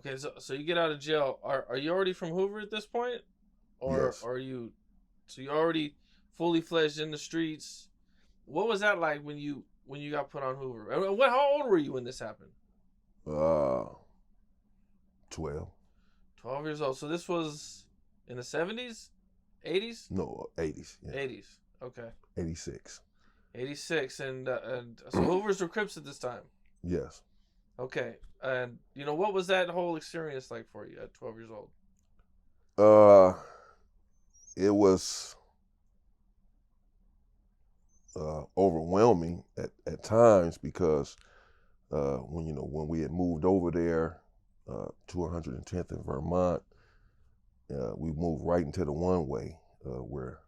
Okay, so you get out of jail. Are you already from Hoover at this point, or Yes. are you? So you're already fully fledged in the streets. What was that like when you got put on Hoover? And how old were you when this happened? Uh, 12. 12 years old. So this was in the 70s, 80s, No, 80s. Yeah. 80s. Okay, 86. 86, and so Hoovers were Crips at this time. Yes. Okay, and what was that whole experience like for you at 12 years old? Uh, it was overwhelming at times because when we had moved over there to 110th in Vermont, we moved right into the one way where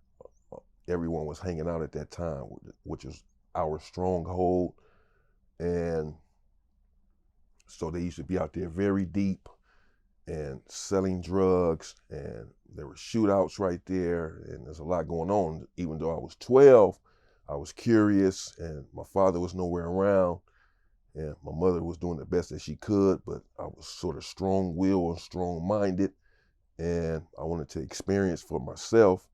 everyone was hanging out at that time, which is our stronghold. And so they used to be out there very deep and selling drugs, and there were shootouts right there, and there's a lot going on. Even though I was 12, I was curious, and my father was nowhere around, and my mother was doing the best that she could, but I was sort of strong-willed and strong-minded, and I wanted to experience for myself.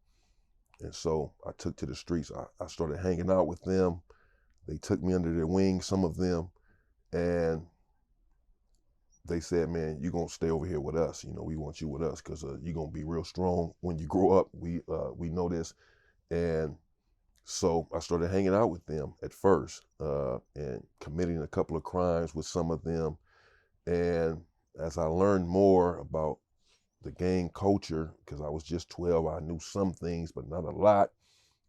And so I took to the streets. I started hanging out with them. They took me under their wing, some of them, and they said, man, you're going to stay over here with us. We want you with us because you're going to be real strong when you grow up. We know this. And so I started hanging out with them at first and committing a couple of crimes with some of them. And as I learned more about the gang culture, because I was just 12, I knew some things, but not a lot.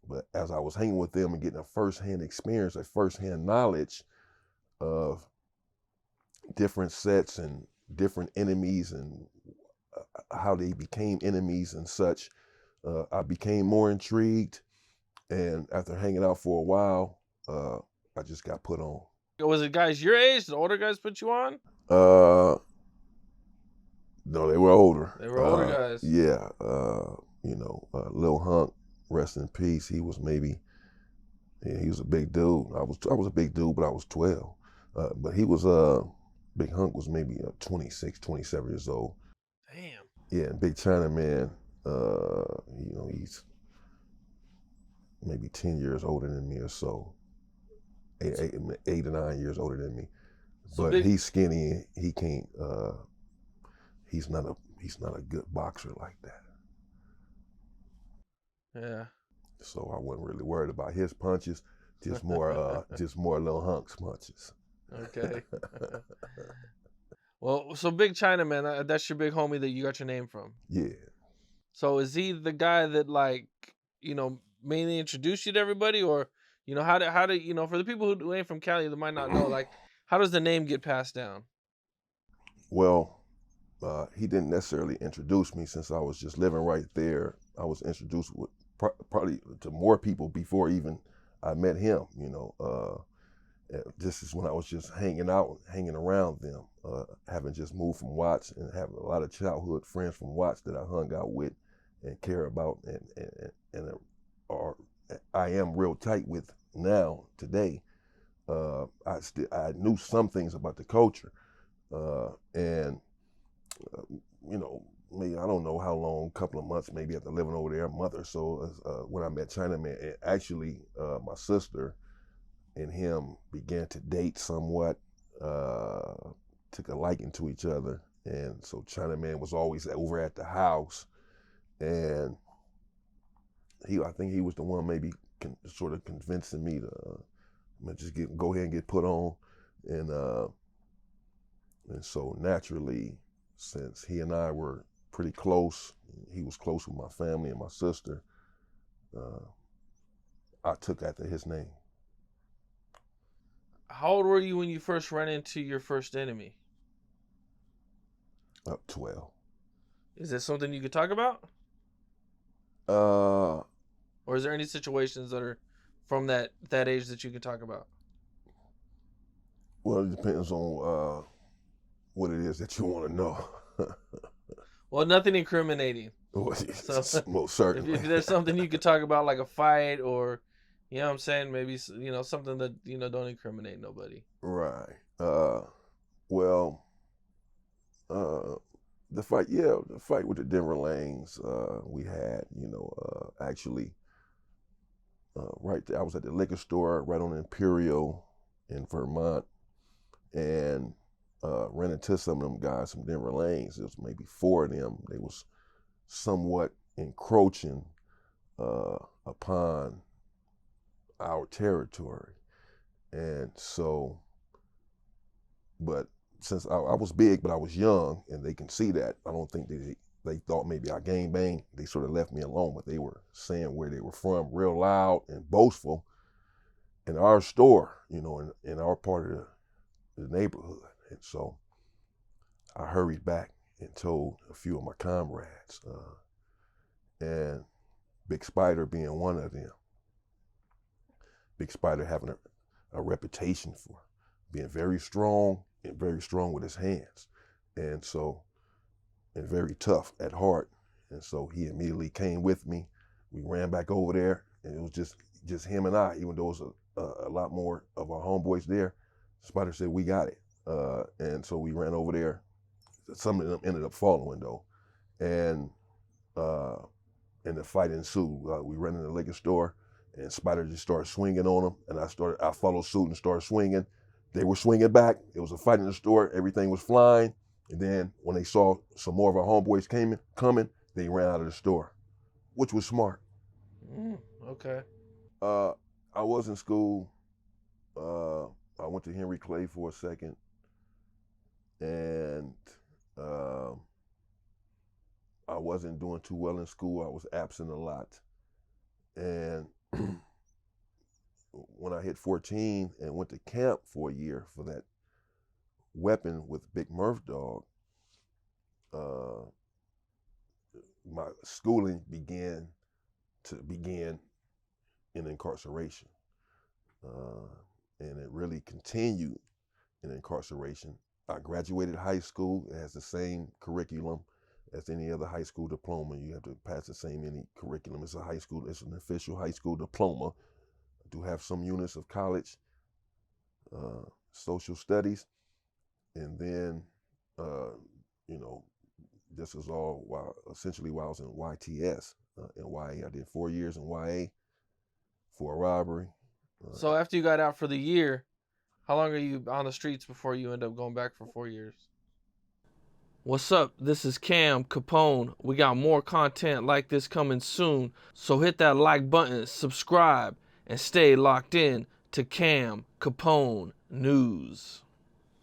But as I was hanging with them and getting a firsthand experience, a firsthand knowledge of different sets and different enemies and how they became enemies and such, I became more intrigued. And after hanging out for a while, I just got put on. Was it guys your age? The older guys put you on? Uh, no, they were older. They were older guys. Yeah. Lil Hunk, rest in peace. He was he was a big dude. I was a big dude, but I was 12. But he was Big Hunk was maybe 26, 27 years old. Damn. Yeah, and Big China Man, he's maybe 10 years older than me or so. 8 or 9 years older than me. So But big. he's skinny. He can't. He's not a good boxer like that. Yeah. So I wasn't really worried about his punches. Just more Lil Hunk's punches. Okay. Well, so Big China Man, that's your big homie that you got your name from. Yeah. So is he the guy that mainly introduced you to everybody, or how do for the people who ain't from Cali that might not know, like, how does the name get passed down? Well, he didn't necessarily introduce me since I was just living right there. I was introduced with probably to more people before even I met him. This is when I was just hanging around them, having just moved from Watts and having a lot of childhood friends from Watts that I hung out with and care about I am real tight with now today. I knew some things about the culture, and maybe I don't know how long, couple of months maybe after living over there, a month or so, when I met Chinaman, and actually my sister and him began to date somewhat, took a liking to each other, and so Chinaman was always over at the house, and I think he was the one maybe sort of convincing me to just go ahead and get put on, and so naturally, since he and I were pretty close, he was close with my family and my sister, I took after his name. How old were you when you first ran into your first enemy? 12. Is this something you could talk about? Uh, Or is there any situations that are from that age that you can talk about? Well, it depends on what it is that you want to know. Well, nothing incriminating. So, most certainly. If there's something you could talk about, like a fight, or what I'm saying, maybe something that don't incriminate nobody. Right. Well, Uh, the fight with the Denver Lanes, we had, actually, right there. I was at the liquor store right on Imperial in Vermont, and ran into some of them guys from Denver Lanes. There was maybe four of them. They was somewhat encroaching upon our territory, and so, but since I was big, but I was young, and they can see that. I don't think they thought maybe I gang bang. They sort of left me alone, but they were saying where they were from, real loud and boastful, in our store, in our part of the neighborhood. And so I hurried back and told a few of my comrades, and Big Spider being one of them. Big Spider having a reputation for being very strong and very strong with his hands, and very tough at heart. And so he immediately came with me. We ran back over there, and it was just him and I. Even though it was a lot more of our homeboys there, Spider said we got it, and so we ran over there. Some of them ended up following though, and the fight ensued. We ran in the liquor store, and Spider just started swinging on them, and I followed suit and started swinging. They were swinging back. It was a fight in the store. Everything was flying. And then when they saw some more of our homeboys coming, they ran out of the store, which was smart. Okay. I was in school. I went to Henry Clay for a second, and I wasn't doing too well in school. I was absent a lot. And when I hit 14 and went to camp for a year for that weapon with Big Murph Dog, my schooling began in incarceration. And it really continued in incarceration. I graduated high school. It has the same curriculum as any other high school diploma. You have to pass the same any curriculum. It's an official high school diploma. I do have some units of college, social studies, and then, this is all essentially while I was in YTS, in YA. I did 4 years in YA for a robbery. So after you got out for the year, how long are you on the streets before you end up going back for 4 years? What's up? This is Cam Capone. We got more content like this coming soon. So hit that like button, subscribe, and stay locked in to Cam Capone News.